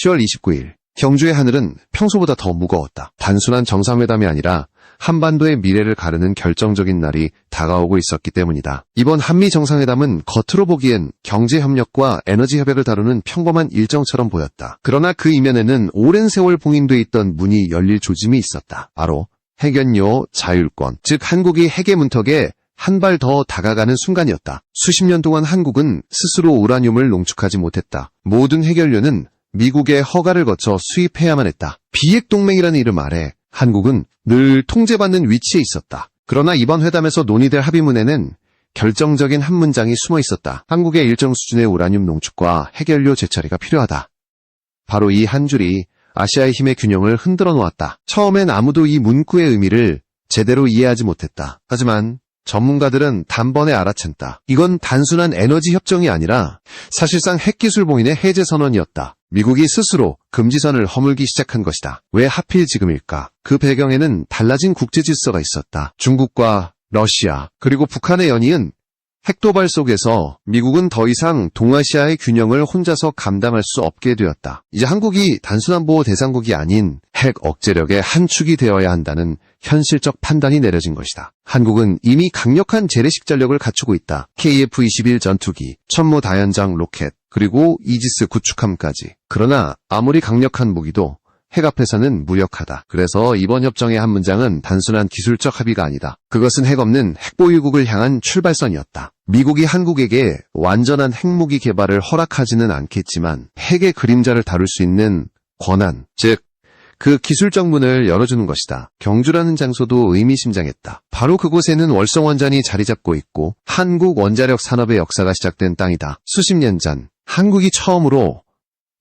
10월 29일, 경주의 하늘은 평소보다 더 무거웠다. 단순한 정상회담이 아니라 한반도의 미래를 가르는 결정적인 날이 다가오고 있었기 때문이다. 이번 한미 정상회담은 겉으로 보기엔 경제협력과 에너지협약을 다루는 평범한 일정처럼 보였다. 그러나 그 이면에는 오랜 세월 봉인돼 있던 문이 열릴 조짐이 있었다. 바로 핵연료 자율권, 즉 한국이 핵의 문턱에 한 발 더 다가가는 순간이었다. 수십 년 동안 한국은 스스로 우라늄을 농축하지 못했다. 모든 핵연료는 미국의 허가를 거쳐 수입해야만 했다. 비핵동맹이라는 이름 아래 한국은 늘 통제받는 위치에 있었다. 그러나 이번 회담에서 논의될 합의문에는 결정적인 한 문장이 숨어 있었다. 한국의 일정 수준의 우라늄 농축과 핵연료 재처리가 필요하다. 바로 이 한 줄이 아시아의 힘의 균형을 흔들어 놓았다. 처음엔 아무도 이 문구의 의미를 제대로 이해하지 못했다. 하지만 전문가들은 단번에 알아챈다. 이건 단순한 에너지 협정이 아니라 사실상 핵기술 봉인의 해제 선언이었다. 미국이 스스로 금지선을 허물기 시작한 것이다. 왜 하필 지금일까? 그 배경에는 달라진 국제 질서가 있었다. 중국과 러시아, 그리고 북한의 연이은 핵도발 속에서 미국은 더 이상 동아시아의 균형을 혼자서 감당할 수 없게 되었다. 이제 한국이 단순한 보호 대상국이 아닌 핵 억제력의 한 축이 되어야 한다는 현실적 판단이 내려진 것이다. 한국은 이미 강력한 재래식 전력을 갖추고 있다. KF-21 전투기, 천무 다연장 로켓, 그리고 이지스 구축함까지. 그러나 아무리 강력한 무기도 핵 앞에서는 무력하다. 그래서 이번 협정의 한 문장은 단순한 기술적 합의가 아니다. 그것은 핵 없는 핵보유국을 향한 출발선이었다. 미국이 한국에게 완전한 핵무기 개발을 허락하지는 않겠지만 핵의 그림자를 다룰 수 있는 권한, 즉 그 기술적 문을 열어주는 것이다. 경주라는 장소도 의미심장했다. 바로 그곳에는 월성원전이 자리 잡고 있고 한국 원자력 산업의 역사가 시작된 땅이다. 수십 년 전 한국이 처음으로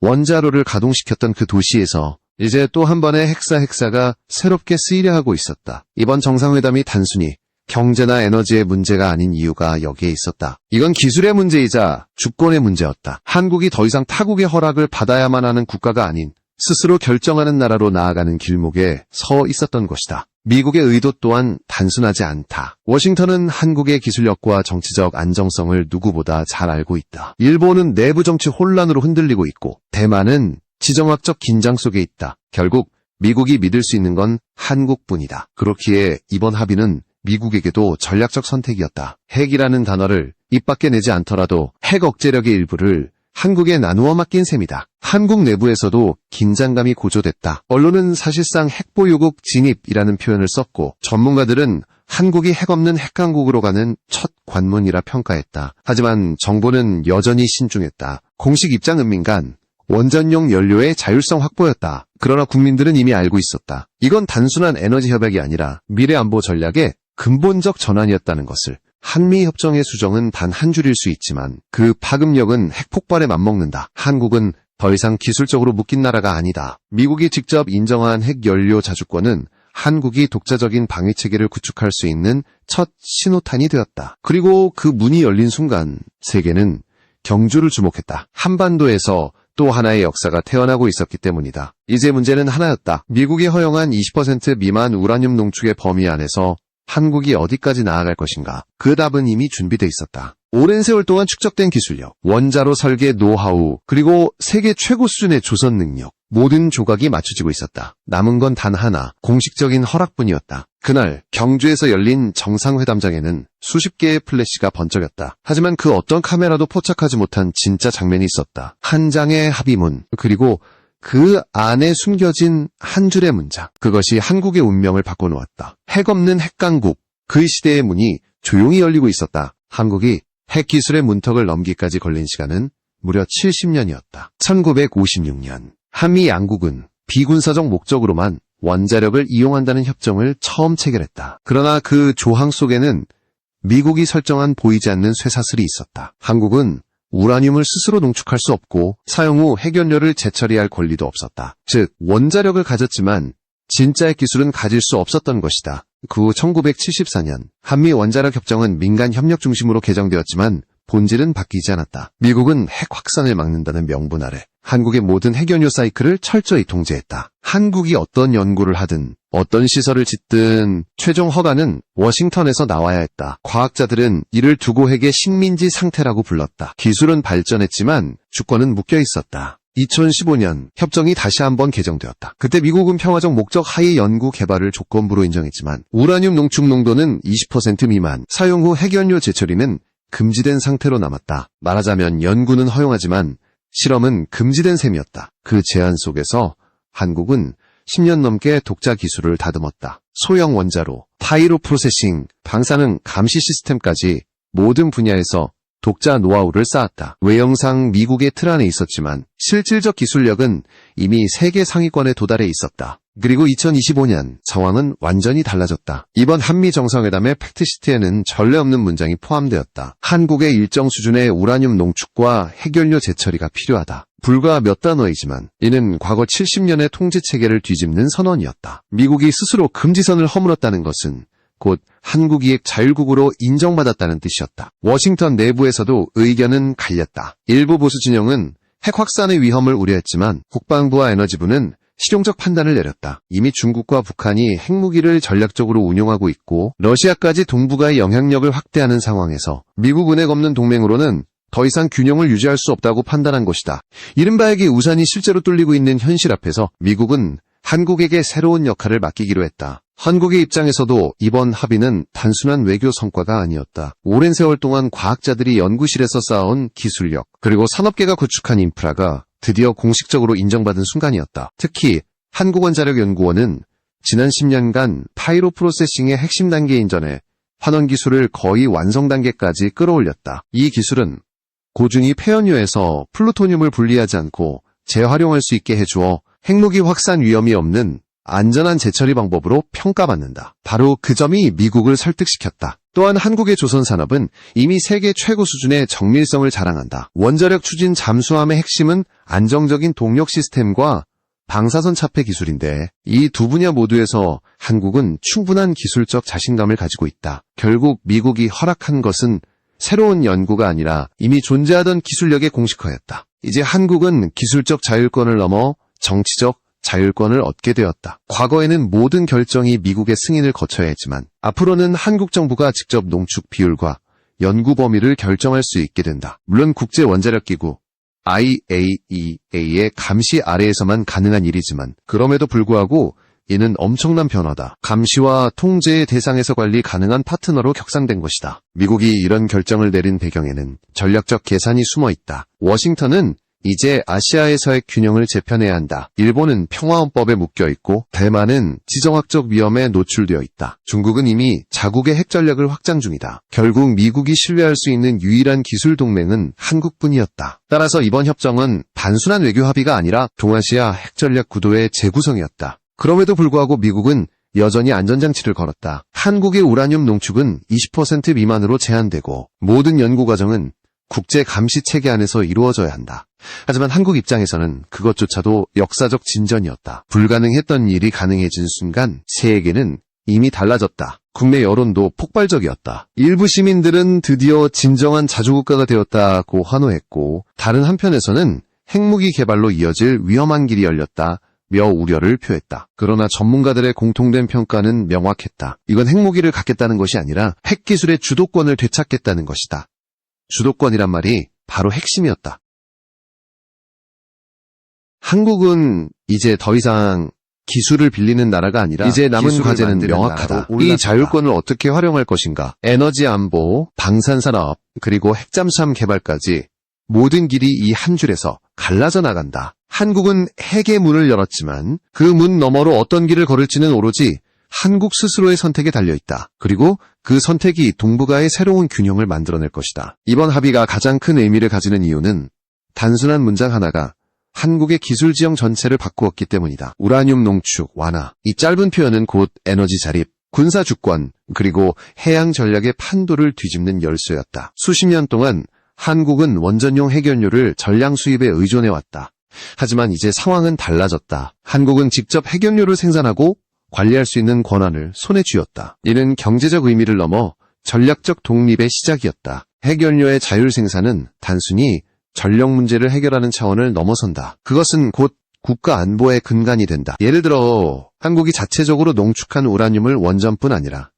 원자로를 가동시켰던 그 도시에서 이제 또 한 번의 핵사가 새롭게 쓰이려 하고 있었다. 이번 정상회담이 단순히 경제나 에너지의 문제가 아닌 이유가 여기에 있었다. 이건 기술의 문제이자 주권의 문제였다. 한국이 더 이상 타국의 허락을 받아야만 하는 국가가 아닌 스스로 결정하는 나라로 나아가는 길목에 서 있었던 것이다. 미국의 의도 또한 단순하지 않다. 워싱턴은 한국의 기술력과 정치적 안정성을 누구보다 잘 알고 있다. 일본은 내부 정치 혼란으로 흔들리고 있고 대만은 지정학적 긴장 속에 있다. 결국 미국이 믿을 수 있는 건 한국뿐이다. 그렇기에 이번 합의는 미국에게도 전략적 선택이었다. 핵이라는 단어를 입 밖에 내지 않더라도 핵 억제력의 일부를 한국에 나누어 맡긴 셈이다. 한국 내부에서도 긴장감이 고조됐다. 언론은 사실상 핵보유국 진입이라는 표현을 썼고 전문가들은 한국이 핵 없는 핵강국으로 가는 첫 관문이라 평가했다. 하지만 정부는 여전히 신중했다. 공식 입장은 민간, 원전용 연료의 자율성 확보였다. 그러나 국민들은 이미 알고 있었다. 이건 단순한 에너지 협약이 아니라 미래 안보 전략의 근본적 전환이었다는 것을. 한미협정의 수정은 단 한 줄일 수 있지만 그 파급력은 핵폭발에 맞먹는다. 한국은 더 이상 기술적으로 묶인 나라가 아니다. 미국이 직접 인정한 핵연료 자주권은 한국이 독자적인 방위체계를 구축할 수 있는 첫 신호탄이 되었다. 그리고 그 문이 열린 순간 세계는 경주를 주목했다. 한반도에서 또 하나의 역사가 태어나고 있었기 때문이다. 이제 문제는 하나였다. 미국이 허용한 20% 미만 우라늄 농축의 범위 안에서 한국이 어디까지 나아갈 것인가? 그 답은 이미 준비돼 있었다. 오랜 세월 동안 축적된 기술력, 원자로 설계 노하우, 그리고 세계 최고 수준의 조선 능력, 모든 조각이 맞춰지고 있었다. 남은 건 단 하나, 공식적인 허락뿐이었다. 그날 경주에서 열린 정상회담장에는 수십 개의 플래시가 번쩍였다. 하지만 그 어떤 카메라도 포착하지 못한 진짜 장면이 있었다. 한 장의 합의문, 그리고 그 안에 숨겨진 한 줄의 문장. 그것이 한국의 운명을 바꿔놓았다. 핵 없는 핵강국. 그 시대의 문이 조용히 열리고 있었다. 한국이 핵기술의 문턱을 넘기까지 걸린 시간은 무려 70년이었다. 1956년 한미 양국은 비군사적 목적으로만 원자력을 이용한다는 협정을 처음 체결했다. 그러나 그 조항 속에는 미국이 설정한 보이지 않는 쇠사슬이 있었다. 한국은 우라늄을 스스로 농축할 수 없고 사용 후 핵연료를 재처리할 권리도 없었다. 즉 원자력을 가졌지만 진짜의 기술은 가질 수 없었던 것이다. 그 후 1974년 한미 원자력 협정은 민간 협력 중심으로 개정되었지만 본질은 바뀌지 않았다. 미국은 핵 확산을 막는다는 명분 아래 한국의 모든 핵연료 사이클을 철저히 통제했다. 한국이 어떤 연구를 하든 어떤 시설을 짓든 최종 허가는 워싱턴에서 나와야 했다. 과학자들은 이를 두고 핵의 식민지 상태라고 불렀다. 기술은 발전했지만 주권은 묶여 있었다. 2015년 협정이 다시 한번 개정되었다. 그때 미국은 평화적 목적 하에 연구 개발을 조건부로 인정했지만 우라늄 농축 농도는 20% 미만, 사용 후 핵연료 재처리는 금지된 상태로 남았다. 말하자면 연구는 허용하지만 실험은 금지된 셈이었다. 그 제한 속에서 한국은 10년 넘게 독자 기술을 다듬었다. 소형 원자로, 파이로 프로세싱, 방사능 감시 시스템까지 모든 분야에서 독자 노하우를 쌓았다. 외형상 미국의 틀 안에 있었지만 실질적 기술력은 이미 세계 상위권에 도달해 있었다. 그리고 2025년 상황은 완전히 달라졌다. 이번 한미 정상회담의 팩트시트에는 전례 없는 문장이 포함되었다. 한국의 일정 수준의 우라늄 농축과 핵연료 재처리가 필요하다. 불과 몇 단어이지만 이는 과거 70년의 통제체계를 뒤집는 선언이었다. 미국이 스스로 금지선을 허물었다는 것은 곧 한국이 핵 자율국으로 인정받았다는 뜻이었다. 워싱턴 내부에서도 의견은 갈렸다. 일부 보수 진영은 핵 확산의 위험을 우려했지만 국방부와 에너지부는 실용적 판단을 내렸다. 이미 중국과 북한이 핵무기를 전략적으로 운용하고 있고 러시아까지 동북아의 영향력을 확대하는 상황에서 미국 은혜 걷는 동맹으로는 더 이상 균형을 유지할 수 없다고 판단한 것이다. 이른바 핵의 우산이 실제로 뚫리고 있는 현실 앞에서 미국은 한국에게 새로운 역할을 맡기기로 했다. 한국의 입장에서도 이번 합의는 단순한 외교 성과가 아니었다. 오랜 세월 동안 과학자들이 연구실에서 쌓아온 기술력, 그리고 산업계가 구축한 인프라가 드디어 공식적으로 인정받은 순간이었다. 특히 한국원자력연구원은 지난 10년간 파이로 프로세싱의 핵심 단계인 전에 환원 기술을 거의 완성 단계까지 끌어올렸다. 이 기술은 고중위 폐연료에서 플루토늄을 분리하지 않고 재활용할 수 있게 해주어 핵무기 확산 위험이 없는 안전한 재처리 방법으로 평가받는다. 바로 그 점이 미국을 설득시켰다. 또한 한국의 조선산업은 이미 세계 최고 수준의 정밀성을 자랑한다. 원자력 추진 잠수함의 핵심은 안정적인 동력 시스템과 방사선 차폐 기술인데 이 두 분야 모두에서 한국은 충분한 기술적 자신감을 가지고 있다. 결국 미국이 허락한 것은 새로운 연구가 아니라 이미 존재하던 기술력의 공식화였다. 이제 한국은 기술적 자율권을 넘어 정치적 자율권을 얻게 되었다. 과거에는 모든 결정이 미국의 승인을 거쳐야 했지만 앞으로는 한국 정부가 직접 농축 비율과 연구 범위를 결정할 수 있게 된다. 물론 국제원자력기구 IAEA의 감시 아래에서만 가능한 일이지만 그럼에도 불구하고 이는 엄청난 변화다. 감시와 통제의 대상에서 관리 가능한 파트너로 격상된 것이다. 미국이 이런 결정을 내린 배경에는 전략적 계산이 숨어 있다. 워싱턴은 이제 아시아에서의 균형을 재편해야 한다. 일본은 평화헌법에 묶여있고 대만은 지정학적 위험에 노출되어 있다. 중국은 이미 자국의 핵전력을 확장 중이다. 결국 미국이 신뢰할 수 있는 유일한 기술 동맹은 한국뿐이었다. 따라서 이번 협정은 단순한 외교 합의가 아니라 동아시아 핵전략 구도의 재구성이었다. 그럼에도 불구하고 미국은 여전히 안전장치를 걸었다. 한국의 우라늄 농축은 20% 미만으로 제한되고 모든 연구 과정은 국제 감시 체계 안에서 이루어져야 한다. 하지만 한국 입장에서는 그것조차도 역사적 진전이었다. 불가능했던 일이 가능해진 순간 세계는 이미 달라졌다. 국내 여론도 폭발적이었다. 일부 시민들은 드디어 진정한 자주국가가 되었다고 환호했고 다른 한편에서는 핵무기 개발로 이어질 위험한 길이 열렸다. 며 우려를 표했다. 그러나 전문가들의 공통된 평가는 명확했다. 이건 핵무기를 갖겠다는 것이 아니라 핵기술의 주도권을 되찾겠다는 것이다. 주도권이란 말이 바로 핵심이었다. 한국은 이제 더 이상 기술을 빌리는 나라가 아니라 이제 남은 과제는 명확하다. 이 자율권을 어떻게 활용할 것인가? 에너지 안보, 방산산업, 그리고 핵잠수함 개발까지 모든 길이 이 한 줄에서 갈라져 나간다. 한국은 핵의 문을 열었지만 그 문 너머로 어떤 길을 걸을지는 오로지 한국 스스로의 선택에 달려있다. 그리고 그 선택이 동북아의 새로운 균형을 만들어낼 것이다. 이번 합의가 가장 큰 의미를 가지는 이유는 단순한 문장 하나가 한국의 기술 지형 전체를 바꾸었기 때문이다. 우라늄 농축, 완화. 이 짧은 표현은 곧 에너지 자립, 군사 주권, 그리고 해양 전략의 판도를 뒤집는 열쇠였다. 수십 년 동안 한국은 원전용 핵연료를 전량 수입에 의존해왔다. 하지만 이제 상황은 달라졌다. 한국은 직접 핵연료를 생산하고 관리할 수 있는 권한을 손에 쥐었다. 이는 경제적 의미를 넘어 전략적 독립의 시작이었다. 핵연료의 자율 생산은 단순히 전력 문제를 해결하는 차원을 넘어선다. 그것은 곧 국가 안보의 근간이 된다. 예를 들어 한국이 자체적으로 농축한 우라늄을 원전뿐 아니라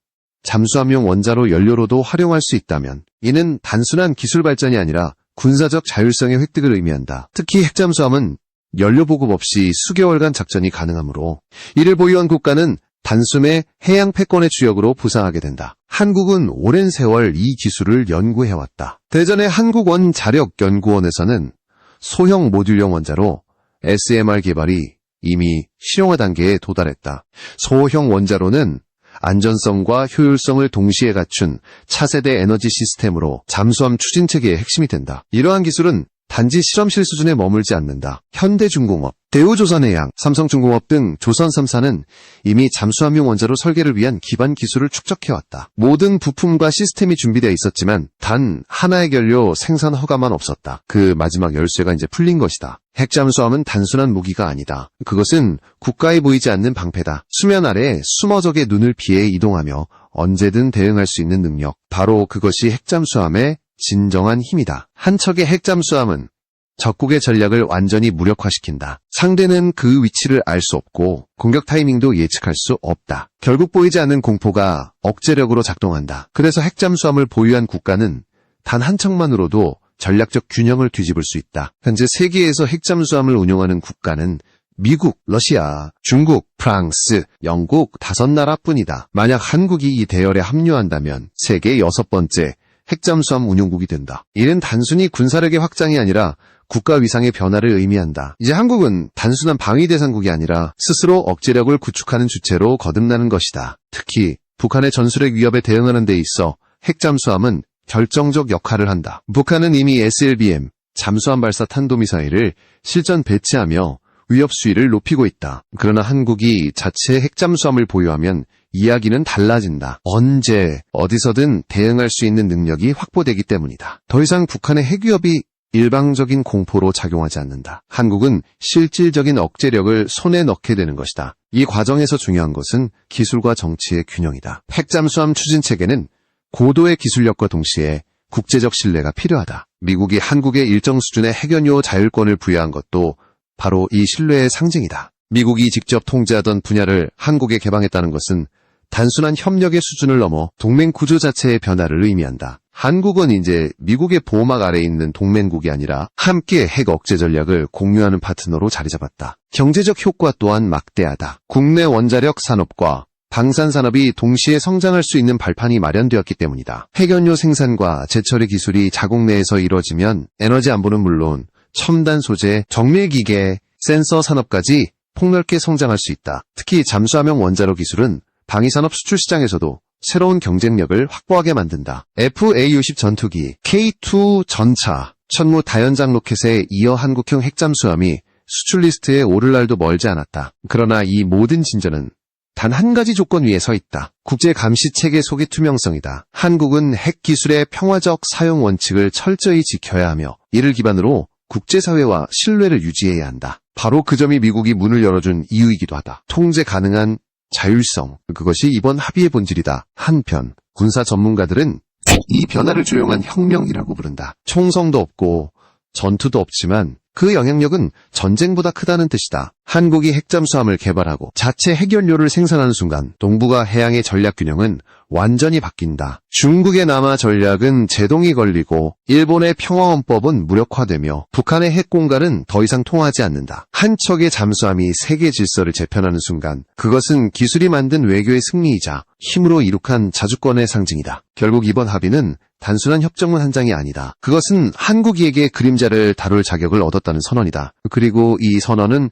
잠수함용 원자로 연료로도 활용할 수 있다면 이는 단순한 기술 발전이 아니라 군사적 자율성의 획득을 의미한다. 특히 핵잠수함은 연료 보급 없이 수개월간 작전이 가능하므로 이를 보유한 국가는 단숨에 해양 패권의 주역으로 부상하게 된다. 한국은 오랜 세월 이 기술을 연구해왔다. 대전의 한국원자력연구원에서는 소형 모듈형 원자로 SMR 개발이 이미 실용화 단계에 도달했다. 소형 원자로는 안전성과 효율성을 동시에 갖춘 차세대 에너지 시스템으로 잠수함 추진체계의 핵심이 된다. 이러한 기술은 단지 실험실 수준에 머물지 않는다. 현대중공업, 대우조선해양, 삼성중공업 등 조선 3사는 이미 잠수함용 원자로 설계를 위한 기반 기술을 축적해왔다. 모든 부품과 시스템이 준비되어 있었지만 단 하나의 연료 생산 허가만 없었다. 그 마지막 열쇠가 이제 풀린 것이다. 핵잠수함은 단순한 무기가 아니다. 그것은 국가에 보이지 않는 방패다. 수면 아래 숨어 적의 눈을 피해 이동하며 언제든 대응할 수 있는 능력. 바로 그것이 핵잠수함의 진정한 힘이다. 한 척의 핵잠수함은 적국의 전략을 완전히 무력화시킨다. 상대는 그 위치를 알 수 없고 공격 타이밍도 예측할 수 없다. 결국 보이지 않는 공포가 억제력으로 작동한다. 그래서 핵잠수함을 보유한 국가는 단 한 척만으로도 전략적 균형을 뒤집을 수 있다. 현재 세계에서 핵잠수함을 운용하는 국가는 미국, 러시아, 중국, 프랑스, 영국 5나라뿐이다. 만약 한국이 이 대열에 합류한다면 세계 6번째 핵잠수함 운용국이 된다. 이는 단순히 군사력의 확장이 아니라 국가 위상의 변화를 의미한다. 이제 한국은 단순한 방위 대상국이 아니라 스스로 억제력을 구축하는 주체로 거듭나는 것이다. 특히 북한의 전술핵 위협에 대응하는 데 있어 핵잠수함은 결정적 역할을 한다. 북한은 이미 SLBM, 잠수함 발사 탄도미사일을 실전 배치하며 위협 수위를 높이고 있다. 그러나 한국이 자체 핵잠수함을 보유하면 이야기는 달라진다. 언제, 어디서든 대응할 수 있는 능력이 확보되기 때문이다. 더 이상 북한의 핵위협이 일방적인 공포로 작용하지 않는다. 한국은 실질적인 억제력을 손에 넣게 되는 것이다. 이 과정에서 중요한 것은 기술과 정치의 균형이다. 핵잠수함 추진 체계는 고도의 기술력과 동시에 국제적 신뢰가 필요하다. 미국이 한국에 일정 수준의 핵연료 자율권을 부여한 것도 바로 이 신뢰의 상징이다. 미국이 직접 통제하던 분야를 한국에 개방했다는 것은 단순한 협력의 수준을 넘어 동맹 구조 자체의 변화를 의미한다. 한국은 이제 미국의 보호막 아래에 있는 동맹국이 아니라 함께 핵 억제 전략을 공유하는 파트너로 자리 잡았다. 경제적 효과 또한 막대하다. 국내 원자력 산업과 방산 산업이 동시에 성장할 수 있는 발판이 마련되었기 때문이다. 핵연료 생산과 재처리 기술이 자국 내에서 이뤄지면 에너지 안보는 물론 첨단 소재, 정밀기계, 센서 산업까지 폭넓게 성장할 수 있다. 특히 잠수함용 원자로 기술은 방위산업 수출 시장에서도 새로운 경쟁력을 확보하게 만든다. FA-60 전투기, K2 전차, 천무 다연장 로켓에 이어 한국형 핵잠수함이 수출 리스트에 오를 날도 멀지 않았다. 그러나 이 모든 진전은 단 한 가지 조건 위에 서 있다. 국제 감시 체계 속의 투명성이다. 한국은 핵 기술의 평화적 사용 원칙을 철저히 지켜야 하며 이를 기반으로 국제사회와 신뢰를 유지해야 한다. 바로 그 점이 미국이 문을 열어준 이유이기도 하다. 통제 가능한 자율성, 그것이 이번 합의의 본질이다. 한편 군사 전문가들은 이 변화를 조용한 혁명이라고 부른다. 총성도 없고 전투도 없지만 그 영향력은 전쟁보다 크다는 뜻이다. 한국이 핵잠수함을 개발하고 자체 핵연료를 생산하는 순간 동북아 해양의 전략균형은 완전히 바뀐다. 중국의 남하 전략은 제동이 걸리고 일본의 평화헌법은 무력화되며 북한의 핵공갈은 더 이상 통하지 않는다. 한 척의 잠수함이 세계 질서를 재편하는 순간 그것은 기술이 만든 외교의 승리이자 힘으로 이룩한 자주권의 상징이다. 결국 이번 합의는 단순한 협정문 한 장이 아니다. 그것은 한국이에게 그림자를 다룰 자격을 얻었다는 선언이다. 그리고 이 선언은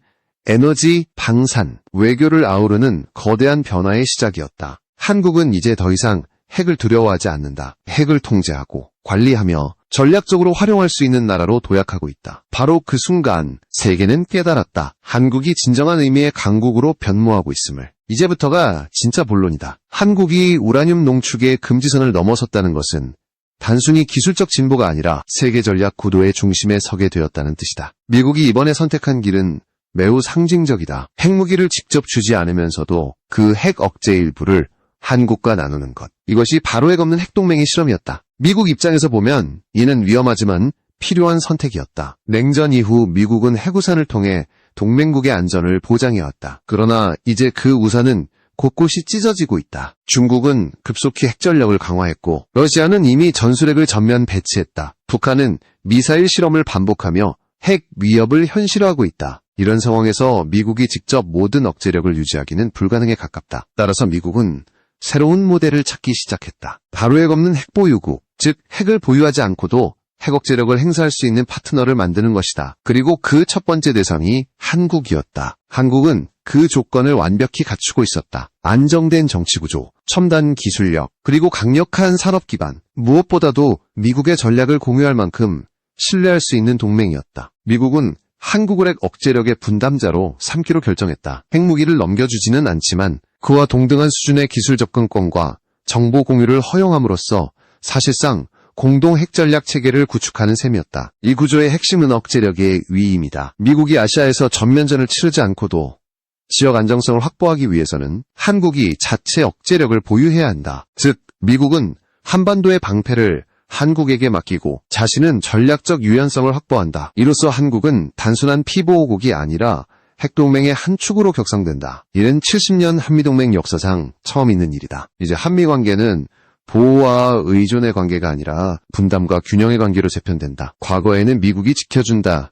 에너지, 방산, 외교를 아우르는 거대한 변화의 시작이었다. 한국은 이제 더 이상 핵을 두려워하지 않는다. 핵을 통제하고 관리하며 전략적으로 활용할 수 있는 나라로 도약하고 있다. 바로 그 순간 세계는 깨달았다. 한국이 진정한 의미의 강국으로 변모하고 있음을. 이제부터가 진짜 본론이다. 한국이 우라늄 농축의 금지선을 넘어섰다는 것은 단순히 기술적 진보가 아니라 세계 전략 구도의 중심에 서게 되었다는 뜻이다. 미국이 이번에 선택한 길은 매우 상징적이다. 핵무기를 직접 주지 않으면서도 그 핵 억제 일부를 한국과 나누는 것. 이것이 바로에 없는 핵동맹의 실험이었다. 미국 입장에서 보면 이는 위험하지만 필요한 선택이었다. 냉전 이후 미국은 핵우산을 통해 동맹국의 안전을 보장해왔다. 그러나 이제 그 우산은 곳곳이 찢어지고 있다. 중국은 급속히 핵전력을 강화했고 러시아는 이미 전술핵을 전면 배치했다. 북한은 미사일 실험을 반복하며 핵 위협을 현실화하고 있다. 이런 상황에서 미국이 직접 모든 억제력을 유지하기는 불가능에 가깝다. 따라서 미국은 새로운 모델을 찾기 시작했다. 바로에 없는 핵보유국, 즉 핵을 보유하지 않고도 핵 억제력을 행사할 수 있는 파트너를 만드는 것이다. 그리고 그 첫 번째 대상이 한국이었다. 한국은 그 조건을 완벽히 갖추고 있었다. 안정된 정치구조, 첨단 기술력, 그리고 강력한 산업 기반, 무엇보다도 미국의 전략을 공유할 만큼 신뢰할 수 있는 동맹이었다. 미국은 한국의 핵 억제력의 분담자로 삼기로 결정했다. 핵무기를 넘겨주지는 않지만 그와 동등한 수준의 기술 접근권과 정보 공유를 허용함으로써 사실상 공동 핵전략 체계를 구축하는 셈이었다. 이 구조의 핵심은 억제력의 위임이다. 미국이 아시아에서 전면전을 치르지 않고도 지역 안정성을 확보하기 위해서는 한국이 자체 억제력을 보유해야 한다. 즉, 미국은 한반도의 방패를 한국에게 맡기고 자신은 전략적 유연성을 확보한다. 이로써 한국은 단순한 피보호국이 아니라 핵동맹의 한 축으로 격상된다. 이는 70년 한미동맹 역사상 처음 있는 일이다. 이제 한미관계는 보호와 의존의 관계가 아니라 분담과 균형의 관계로 재편된다. 과거에는 미국이 지켜준다는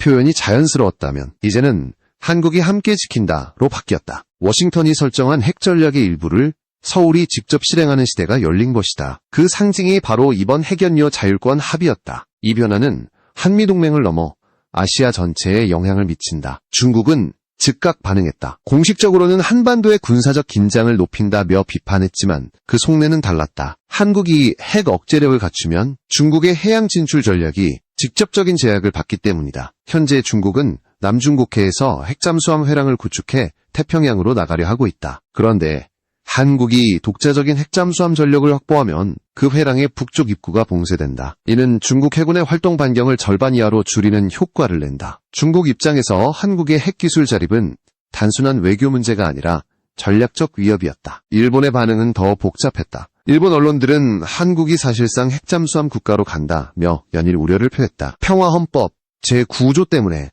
표현이 자연스러웠다면 이제는 한국이 함께 지킨다로 바뀌었다. 워싱턴이 설정한 핵전략의 일부를 서울이 직접 실행하는 시대가 열린 것이다. 그 상징이 바로 이번 핵연료 자율권 합의였다. 이 변화는 한미동맹을 넘어 아시아 전체에 영향을 미친다. 중국은 즉각 반응했다. 공식적으로는 한반도의 군사적 긴장을 높인다며 비판했지만 그 속내는 달랐다. 한국이 핵 억제력을 갖추면 중국의 해양 진출 전략이 직접적인 제약을 받기 때문이다. 현재 중국은 남중국해에서 핵잠수함 회랑을 구축해 태평양으로 나가려 하고 있다. 그런데 한국이 독자적인 핵잠수함 전력을 확보하면 그 회랑의 북쪽 입구가 봉쇄된다. 이는 중국 해군의 활동 반경을 절반 이하로 줄이는 효과를 낸다. 중국 입장에서 한국의 핵기술 자립은 단순한 외교 문제가 아니라 전략적 위협이었다. 일본의 반응은 더 복잡했다. 일본 언론들은 한국이 사실상 핵잠수함 국가로 간다며 연일 우려를 표했다. 평화헌법 제9조 때문에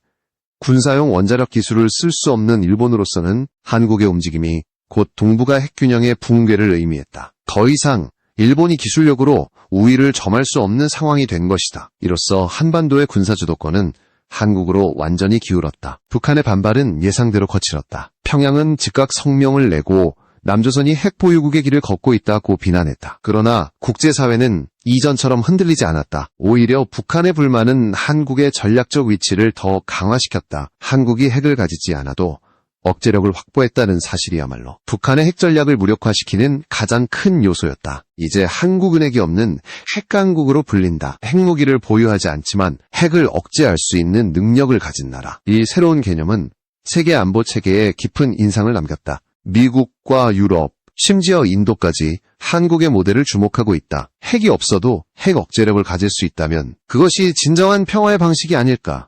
군사용 원자력 기술을 쓸 수 없는 일본으로서는 한국의 움직임이 곧 동북아 핵균형의 붕괴를 의미했다. 더 이상 일본이 기술력으로 우위를 점할 수 없는 상황이 된 것이다. 이로써 한반도의 군사주도권은 한국으로 완전히 기울었다. 북한의 반발은 예상대로 거칠었다. 평양은 즉각 성명을 내고 남조선이 핵보유국의 길을 걷고 있다고 비난했다. 그러나 국제사회는 이전처럼 흔들리지 않았다. 오히려 북한의 불만은 한국의 전략적 위치를 더 강화시켰다. 한국이 핵을 가지지 않아도 억제력을 확보했다는 사실이야말로 북한의 핵전략을 무력화시키는 가장 큰 요소였다. 이제 한국은행이 없는 핵강국으로 불린다. 핵무기를 보유하지 않지만 핵을 억제할 수 있는 능력을 가진 나라. 이 새로운 개념은 세계 안보 체계에 깊은 인상을 남겼다. 미국과 유럽, 심지어 인도까지 한국의 모델을 주목하고 있다. 핵이 없어도 핵 억제력을 가질 수 있다면 그것이 진정한 평화의 방식이 아닐까.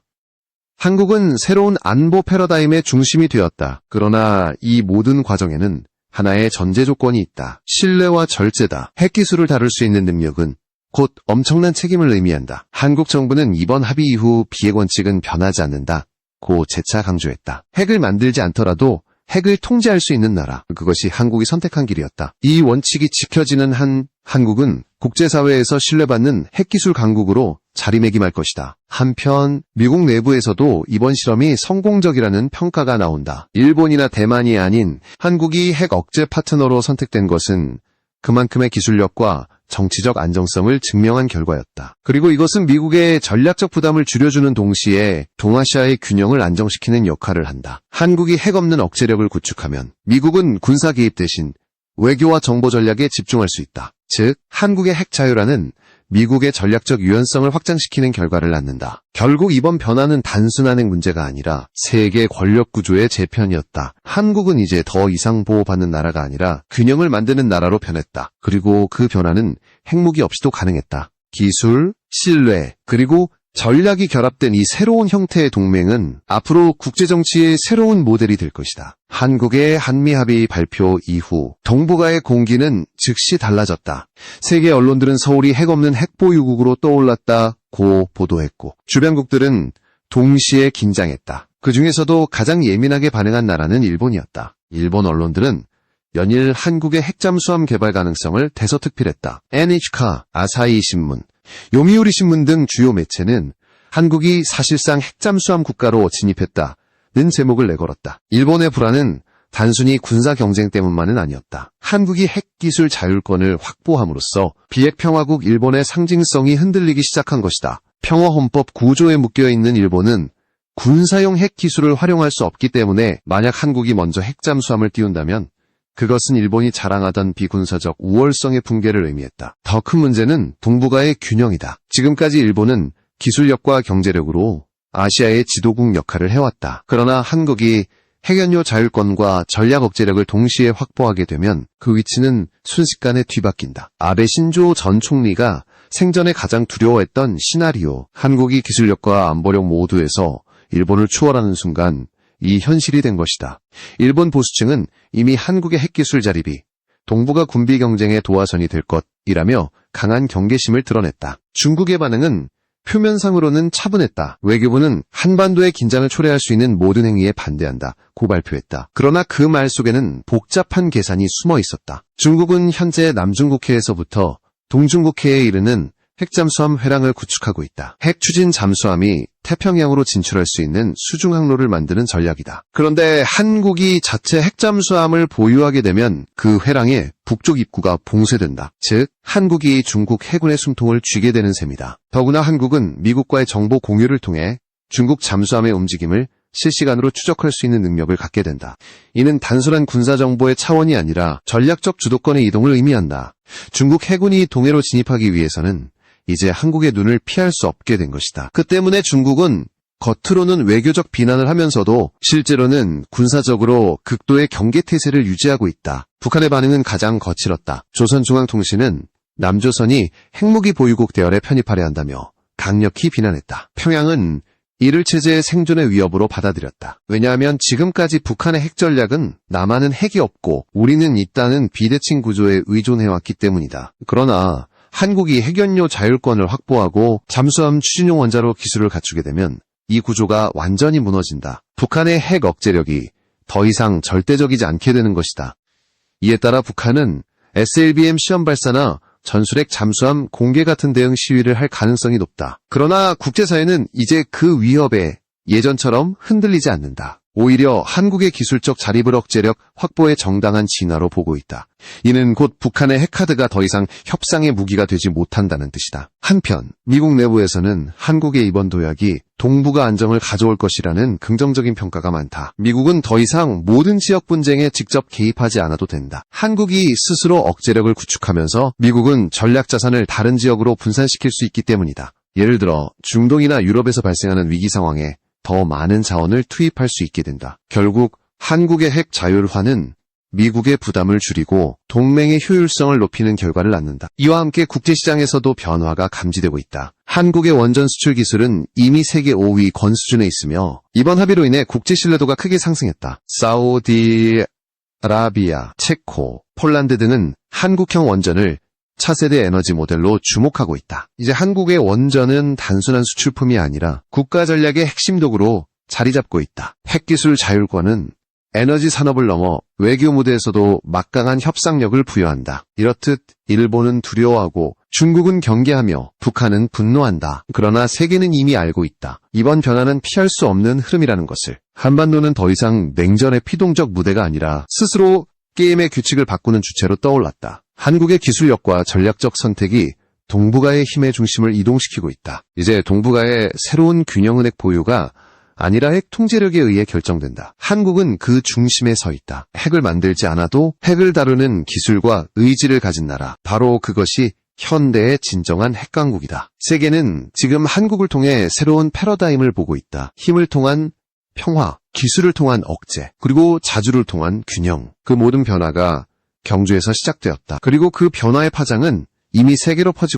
한국은 새로운 안보 패러다임의 중심이 되었다. 그러나 이 모든 과정에는 하나의 전제 조건이 있다. 신뢰와 절제다. 핵기술을 다룰 수 있는 능력은 곧 엄청난 책임을 의미한다. 한국 정부는 이번 합의 이후 비핵원칙은 변하지 않는다고 재차 강조했다. 핵을 만들지 않더라도 핵을 통제할 수 있는 나라, 그것이 한국이 선택한 길이었다. 이 원칙이 지켜지는 한 한국은 국제사회에서 신뢰받는 핵기술 강국으로 자리매김할 것이다. 한편 미국 내부에서도 이번 실험이 성공적이라는 평가가 나온다. 일본이나 대만이 아닌 한국이 핵 억제 파트너로 선택된 것은 그만큼의 기술력과 정치적 안정성을 증명한 결과였다. 그리고 이것은 미국의 전략적 부담을 줄여주는 동시에 동아시아의 균형을 안정시키는 역할을 한다. 한국이 핵 없는 억제력을 구축하면 미국은 군사 개입 대신 외교와 정보 전략에 집중할 수 있다. 즉, 한국의 핵 자유라는 미국의 전략적 유연성을 확장시키는 결과를 낳는다. 결국 이번 변화는 단순한 핵 문제가 아니라 세계 권력 구조의 재편이었다. 한국은 이제 더 이상 보호받는 나라가 아니라 균형을 만드는 나라로 변했다. 그리고 그 변화는 핵무기 없이도 가능했다. 기술, 신뢰, 그리고 전략이 결합된 이 새로운 형태의 동맹은 앞으로 국제정치의 새로운 모델이 될 것이다. 한국의 한미합의 발표 이후 동북아의 공기는 즉시 달라졌다. 세계 언론들은 서울이 핵 없는 핵보유국으로 떠올랐다고 보도했고 주변국들은 동시에 긴장했다. 그 중에서도 가장 예민하게 반응한 나라는 일본이었다. 일본 언론들은 연일 한국의 핵잠수함 개발 가능성을 대서특필했다. NHK, 아사히 신문, 요미우리 신문 등 주요 매체는 한국이 사실상 핵잠수함 국가로 진입했다 제목을 내걸었다. 일본의 불안은 단순히 군사 경쟁 때문만은 아니었다. 한국이 핵기술 자율권을 확보함으로써 비핵평화국 일본의 상징성이 흔들리기 시작한 것이다. 평화헌법 구조에 묶여있는 일본은 군사용 핵기술을 활용할 수 없기 때문에 만약 한국이 먼저 핵잠수함을 띄운다면 그것은 일본이 자랑하던 비군사적 우월성의 붕괴를 의미했다. 더 큰 문제는 동북아의 균형이다. 지금까지 일본은 기술력과 경제력으로 아시아의 지도국 역할을 해왔다. 그러나 한국이 핵연료 자율권과 전략 억제력을 동시에 확보하게 되면 그 위치는 순식간에 뒤바뀐다. 아베 신조 전 총리가 생전에 가장 두려워했던 시나리오, 한국이 기술력과 안보력 모두에서 일본을 추월하는 순간 이 현실이 된 것이다. 일본 보수층은 이미 한국의 핵기술 자립이 동북아 군비 경쟁의 도화선이 될 것이라며 강한 경계심을 드러냈다. 중국의 반응은 표면상으로는 차분했다. 외교부는 한반도의 긴장을 초래할 수 있는 모든 행위에 반대한다 고 발표했다. 그러나 그 말 속에는 복잡한 계산이 숨어 있었다. 중국은 현재 남중국해에서부터 동중국해에 이르는 핵잠수함 회랑을 구축하고 있다. 핵추진 잠수함이 태평양으로 진출할 수 있는 수중항로를 만드는 전략이다. 그런데 한국이 자체 핵잠수함을 보유하게 되면 그 회랑의 북쪽 입구가 봉쇄된다. 즉 한국이 중국 해군의 숨통을 쥐게 되는 셈이다. 더구나 한국은 미국과의 정보 공유를 통해 중국 잠수함의 움직임을 실시간으로 추적할 수 있는 능력을 갖게 된다. 이는 단순한 군사정보의 차원이 아니라 전략적 주도권의 이동을 의미한다. 중국 해군이 동해로 진입하기 위해서는 이제 한국의 눈을 피할 수 없게 된 것이다. 그 때문에 중국은 겉으로는 외교적 비난을 하면서도 실제로는 군사적으로 극도의 경계태세를 유지하고 있다. 북한의 반응은 가장 거칠었다. 조선중앙통신은 남조선이 핵무기 보유국 대열에 편입하려 한다며 강력히 비난했다. 평양은 이를 체제의 생존의 위협으로 받아들였다. 왜냐하면 지금까지 북한의 핵 전략은 남한은 핵이 없고 우리는 있다는 비대칭 구조에 의존해왔기 때문이다. 그러나 한국이 핵연료 자율권을 확보하고 잠수함 추진용 원자로 기술을 갖추게 되면 이 구조가 완전히 무너진다. 북한의 핵 억제력이 더 이상 절대적이지 않게 되는 것이다. 이에 따라 북한은 SLBM 시험 발사나 전술핵 잠수함 공개 같은 대응 시위를 할 가능성이 높다. 그러나 국제사회는 이제 그 위협에 예전처럼 흔들리지 않는다. 오히려 한국의 기술적 자립을 억제력 확보의 정당한 진화로 보고 있다. 이는 곧 북한의 핵카드가 더 이상 협상의 무기가 되지 못한다는 뜻이다. 한편 미국 내부에서는 한국의 이번 도약이 동북아 안정을 가져올 것이라는 긍정적인 평가가 많다. 미국은 더 이상 모든 지역 분쟁에 직접 개입하지 않아도 된다. 한국이 스스로 억제력을 구축하면서 미국은 전략 자산을 다른 지역으로 분산시킬 수 있기 때문이다. 예를 들어 중동이나 유럽에서 발생하는 위기 상황에 더 많은 자원을 투입할 수 있게 된다. 결국 한국의 핵 자율화는 미국의 부담을 줄이고 동맹의 효율성을 높이는 결과를 낳는다. 이와 함께 국제시장에서도 변화가 감지되고 있다. 한국의 원전 수출 기술은 이미 세계 5위 권수준에 있으며 이번 합의로 인해 국제 신뢰도가 크게 상승했다. 사우디아라비아, 체코, 폴란드 등은 한국형 원전을 차세대 에너지 모델로 주목하고 있다. 이제 한국의 원전은 단순한 수출품이 아니라 국가 전략의 핵심 도구로 자리 잡고 있다. 핵기술 자율권은 에너지 산업을 넘어 외교 무대에서도 막강한 협상력을 부여한다. 이렇듯 일본은 두려워하고 중국은 경계하며 북한은 분노한다. 그러나 세계는 이미 알고 있다. 이번 변화는 피할 수 없는 흐름이라는 것을. 한반도는 더 이상 냉전의 피동적 무대가 아니라 스스로 게임의 규칙을 바꾸는 주체로 떠올랐다. 한국의 기술력과 전략적 선택이 동북아의 힘의 중심을 이동시키고 있다. 이제 동북아의 새로운 균형 핵 보유가 아니라 핵 통제력에 의해 결정된다. 한국은 그 중심에 서 있다. 핵을 만들지 않아도 핵을 다루는 기술과 의지를 가진 나라. 바로 그것이 현대의 진정한 핵강국이다. 세계는 지금 한국을 통해 새로운 패러다임을 보고 있다. 힘을 통한 평화, 기술을 통한 억제, 그리고 자주를 통한 균형. 그 모든 변화가 경주에서 시작되었다. 그리고 그 변화의 파장은 이미 세계로 퍼지고